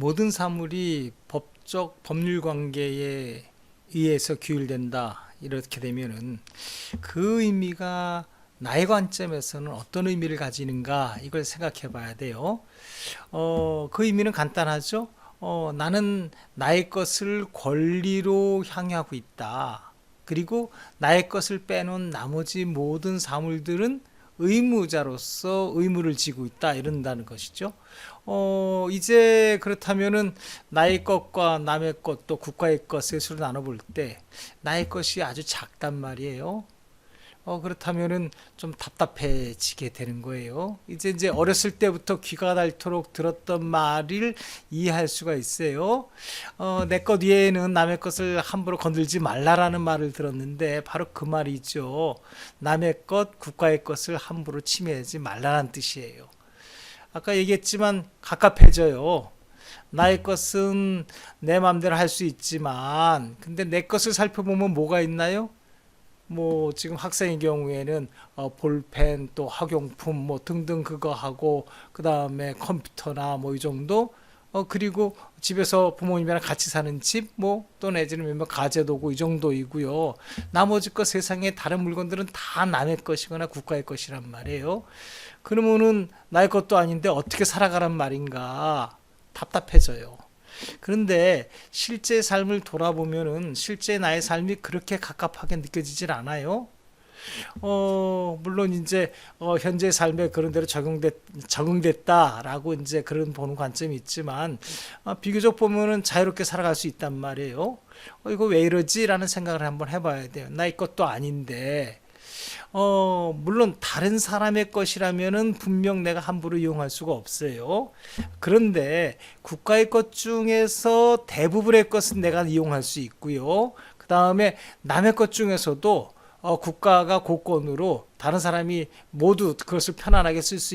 모든 사물이 법적 법률 관계에 의해서 규율된다. 이렇게 되면은 그 의미가 나의 관점에서는 어떤 의미를 가지는가 이걸 생각해 봐야 돼요. 그 의미는 간단하죠. 나는 나의 것을 권리로 향유하고 있다. 그리고 나의 것을 빼놓은 나머지 모든 사물들은 의무자로서 의무를 지고 있다. 이런다는 것이죠. 이제 그렇다면은 나의 것과 남의 것 또 국가의 것의 수를 나눠볼 때 나의 것이 아주 작단 말이에요. 그렇다면은 좀 답답해지게 되는 거예요. 이제 어렸을 때부터 귀가 닳도록 들었던 말을 이해할 수가 있어요. 내 것 위에는 남의 것을 함부로 건들지 말라라는 말을 들었는데 바로 그 말이죠. 남의 것, 국가의 것을 함부로 침해하지 말라는 뜻이에요. 아까 얘기했지만 갑갑해져요. 나의 것은 내 마음대로 할 수 있지만 근데 내 것을 살펴보면 뭐가 있나요? 뭐 지금 학생의 경우에는 볼펜 또 학용품 뭐 등등 그거 하고 그 다음에 컴퓨터나 뭐 이 정도 그리고 집에서 부모님이랑 같이 사는 집 뭐 또 내지는 뭐 가재도구 이 정도이고요. 나머지 것 세상에 다른 물건들은 다 남의 것이거나 국가의 것이란 말이에요. 그러면은 나의 것도 아닌데 어떻게 살아가란 말인가 답답해져요. 그런데 실제 삶을 돌아보면은 실제 나의 삶이 그렇게 갑갑하게 느껴지질 않아요. 물론 이제 현재 삶에 그런 대로 적응됐다라고 이제 그런 보는 관점이 있지만 비교적 보면은 자유롭게 살아갈 수 있단 말이에요. 이거 왜 이러지라는 생각을 한번 해봐야 돼요. 나의 것도 아닌데 물론 다른 사람의 것이라면은 분명 내가 함부로 이용할 수가 없어요. 그런데 국가의 것 중에서 대부분의 것은 내가 이용할 수 있고요. 그 다음에 남의 것 중에서도 국가가 공권으로 다른 사람이 모두 그것을 편안하게 쓸 수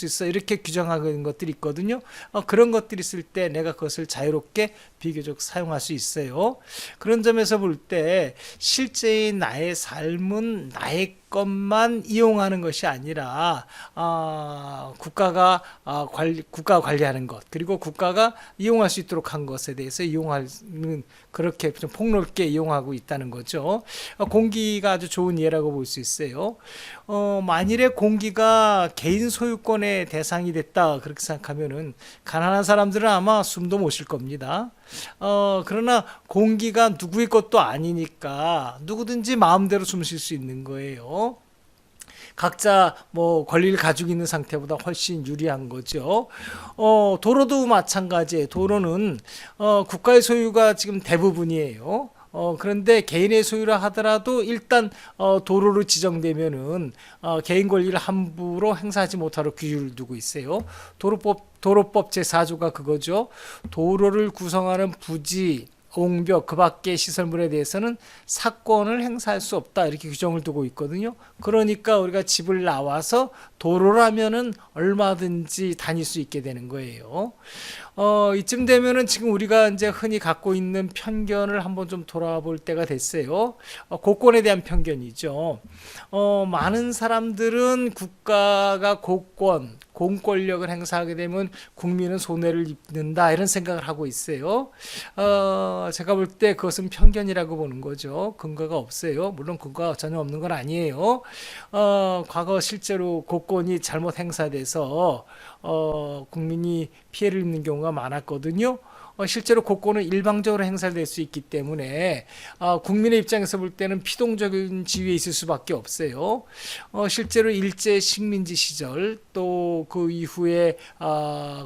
있어 이렇게 규정하는 것들이 있거든요. 그런 것들이 있을 때 내가 그것을 자유롭게 비교적 사용할 수 있어요. 그런 점에서 볼 때 실제의 나의 삶은 나의 것만 이용하는 것이 아니라 국가가 관리하는 것 그리고 국가가 이용할 수 있도록 한 것에 대해서 이용하는 그렇게 좀 폭넓게 이용하고 있다는 거죠. 공기가 아주 좋은 예라고 볼 수 있어요. 만일에 공기가 개인 소유권의 대상이 됐다 그렇게 생각하면은 가난한 사람들은 아마 숨도 못 쉴 겁니다. 그러나 공기가 누구의 것도 아니니까 누구든지 마음대로 숨 쉴 수 있는 거예요. 각자 뭐 권리를 가지고 있는 상태보다 훨씬 유리한 거죠. 도로도 마찬가지예요. 도로는 국가의 소유가 지금 대부분이에요. 그런데 개인의 소유라 하더라도 일단 도로로 지정되면은 개인 권리를 함부로 행사하지 못하도록 규율을 두고 있어요. 도로법 제4조가 그거죠. 도로를 구성하는 부지 옹벽 그 밖의 시설물에 대해서는 사권을 행사할 수 없다 이렇게 규정을 두고 있거든요. 그러니까 우리가 집을 나와서 도로라면은 얼마든지 다닐 수 있게 되는 거예요. 이쯤 되면은 지금 우리가 이제 흔히 갖고 있는 편견을 한번 좀 돌아볼 때가 됐어요. 공권에 대한 편견이죠. 많은 사람들은 국가가 공권력을 행사하게 되면 국민은 손해를 입는다 이런 생각을 하고 있어요. 제가 볼 때 그것은 편견이라고 보는 거죠. 근거가 없어요. 물론 근거가 전혀 없는 건 아니에요. 과거 실제로 공권이 잘못 행사돼서 국민이 피해를 입는 경우가 많았거든요. 실제로 공권은 일방적으로 행사될 수 있기 때문에 국민의 입장에서 볼 때는 피동적인 지위에 있을 수밖에 없어요. 실제로 일제 식민지 시절 또 그 이후에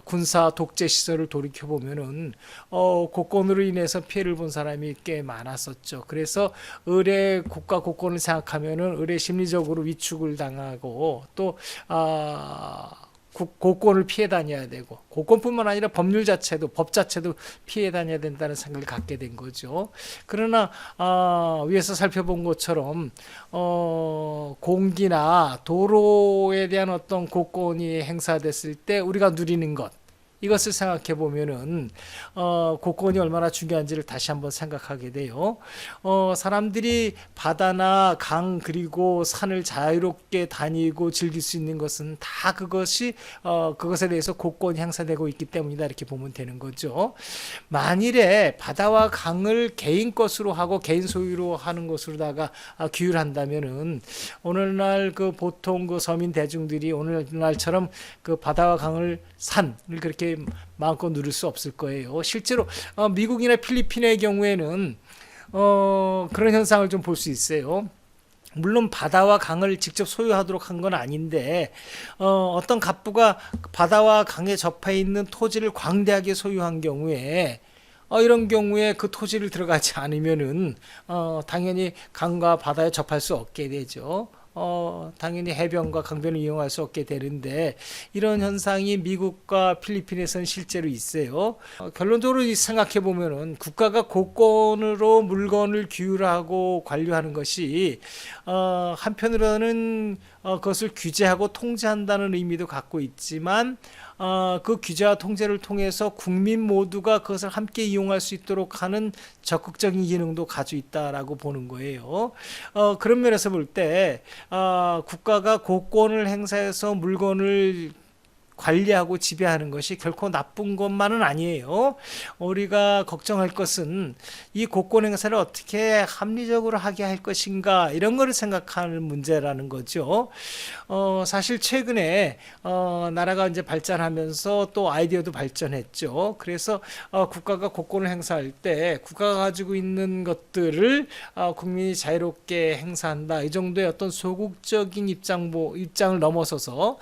군사 독재 시절을 돌이켜 보면은 공권으로 인해서 피해를 본 사람이 꽤 많았었죠. 그래서 국가 공권을 생각하면은 심리적으로 위축을 당하고 또 공권을 피해 다녀야 되고 공권뿐만 아니라 법 자체도 피해 다녀야 된다는 생각을 갖게 된 거죠. 그러나 위에서 살펴본 것처럼 공기나 도로에 대한 어떤 공권이 행사됐을 때 우리가 누리는 것 이것을 생각해 보면은 국권이 얼마나 중요한지를 다시 한번 생각하게 돼요. 사람들이 바다나 강 그리고 산을 자유롭게 다니고 즐길 수 있는 것은 다 그것이 그것에 대해서 국권이 행사되고 있기 때문이다 이렇게 보면 되는 거죠. 만일에 바다와 강을 개인 것으로 하고 개인 소유로 하는 것으로다가 규율한다면은 오늘날 그 보통 그 서민 대중들이 오늘날처럼 그 바다와 강을 산을 그렇게 마음껏 누릴 수 없을 거예요. 실제로 미국이나 필리핀의 경우에는 그런 현상을 좀 볼 수 있어요. 물론 바다와 강을 직접 소유하도록 한 건 아닌데 어떤 갑부가 바다와 강에 접해 있는 토지를 광대하게 소유한 경우에 이런 경우에 그 토지를 들어가지 않으면은 당연히 강과 바다에 접할 수 없게 되죠. 당연히 해변과 강변을 이용할 수 없게 되는데 이런 현상이 미국과 필리핀에서는 실제로 있어요. 결론적으로 생각해 보면은 국가가 국권으로 물건을 규율하고 관리하는 것이 한편으로는 그것을 규제하고 통제한다는 의미도 갖고 있지만 그 규제와 통제를 통해서 국민 모두가 그것을 함께 이용할 수 있도록 하는 적극적인 기능도 가지고 있다라고 보는 거예요. 그런 면에서 볼 때 국가가 국권을 행사해서 물건을 관리하고 지배하는 것이 결코 나쁜 것만은 아니에요. 우리가 걱정할 것은 이 국권 행사를 어떻게 합리적으로 하게 할 것인가 이런 거를 생각하는 문제라는 거죠. 사실 최근에 나라가 이제 발전하면서 또 아이디어도 발전했죠. 그래서 국가가 국권을 행사할 때 국가가 가지고 있는 것들을 국민이 자유롭게 행사한다. 이 정도의 어떤 소극적인 입장을 넘어서서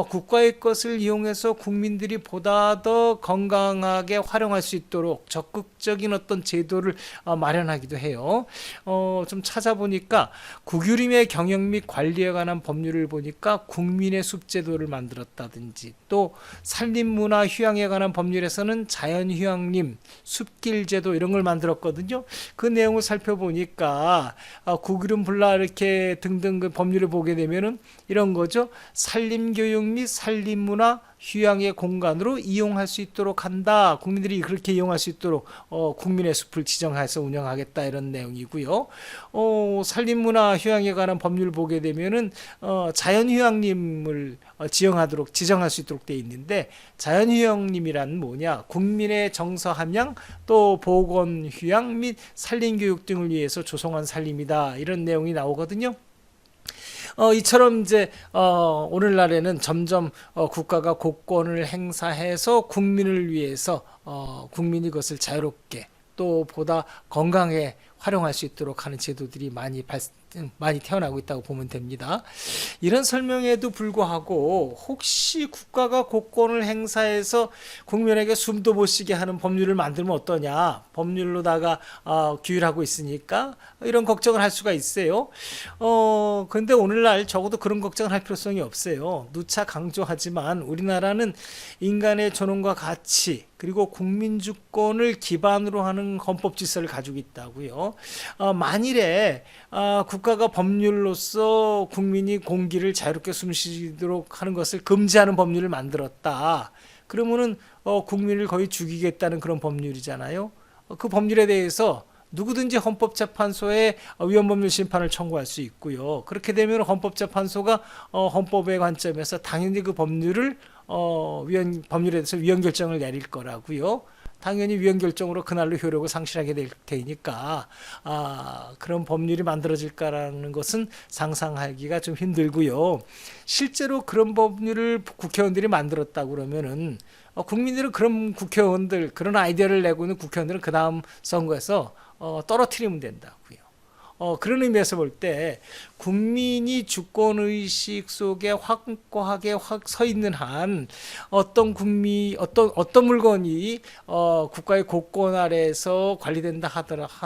국가의 것을 이용해서 국민들이 보다 더 건강하게 활용할 수 있도록 적극적인 어떤 제도를 마련하기도 해요. 좀 찾아보니까 국유림의 경영 및 관리에 관한 법률을 보니까 국민의 숲제도를 만들었다든지 또 산림문화 휴양에 관한 법률에서는 자연휴양림, 숲길제도 이런 걸 만들었거든요. 그 내용을 살펴보니까 국유림 불라 이렇게 등등 그 법률을 보게 되면은 이런 거죠. 산림교육 및 산림문화 휴양의 공간으로 이용할 수 있도록 한다. 국민들이 그렇게 이용할 수 있도록 국민의 숲을 지정해서 운영하겠다 이런 내용이고요. 산림문화 휴양에 관한 법률을 보게 되면은 자연휴양림을 지정할 수 있도록 되어 있는데 자연휴양림이란 뭐냐? 국민의 정서 함양 또 보건 휴양 및 산림교육 등을 위해서 조성한 산림이다 이런 내용이 나오거든요. 이처럼 이제 오늘날에는 점점 국가가 국권을 행사해서 국민을 위해서 국민이 그것을 자유롭게 또 보다 건강하게 활용할 수 있도록 하는 제도들이 많이 태어나고 있다고 보면 됩니다. 이런 설명에도 불구하고 혹시 국가가 국권을 행사해서 국민에게 숨도 못 쉬게 하는 법률을 만들면 어떠냐? 법률로다가 규율하고 있으니까 이런 걱정을 할 수가 있어요. 그런데 오늘날 적어도 그런 걱정을 할 필요성이 없어요. 누차 강조하지만 우리나라는 인간의 존엄과 가치 그리고 국민주권을 기반으로 하는 헌법 질서를 가지고 있다고요. 만일에 국가가 법률로서 국민이 공기를 자유롭게 숨쉬도록 하는 것을 금지하는 법률을 만들었다. 그러면은 국민을 거의 죽이겠다는 그런 법률이잖아요. 그 법률에 대해서 누구든지 헌법재판소에 위헌법률 심판을 청구할 수 있고요. 그렇게 되면 헌법재판소가 헌법의 관점에서 당연히 그 법률을 법률에 대해서 위헌 결정을 내릴 거라고요. 당연히 위헌 결정으로 그날로 효력을 상실하게 될 테니까 그런 법률이 만들어질까라는 것은 상상하기가 좀 힘들고요. 실제로 그런 법률을 국회의원들이 만들었다고 그러면은 국민들은 그런 국회의원들 그런 아이디어를 내고 있는 국회의원들은 그 다음 선거에서 떨어뜨리면 된다고요. 그런 의미에서 볼 때 국민이 주권의식 속에 확고하게 서 있는 한 어떤 물건이 국가의 국권 아래에서 관리된다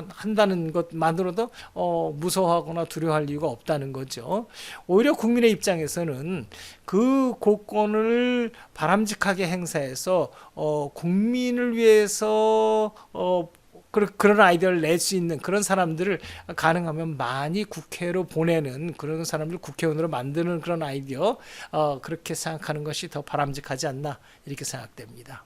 한다는 것만으로도 무서워하거나 두려워할 이유가 없다는 거죠. 오히려 국민의 입장에서는 그 국권을 바람직하게 행사해서 국민을 위해서 그런 아이디어를 낼 수 있는 그런 사람들을 가능하면 많이 국회로 보내는 그런 사람들 국회의원으로 만드는 그런 아이디어 그렇게 생각하는 것이 더 바람직하지 않나 이렇게 생각됩니다.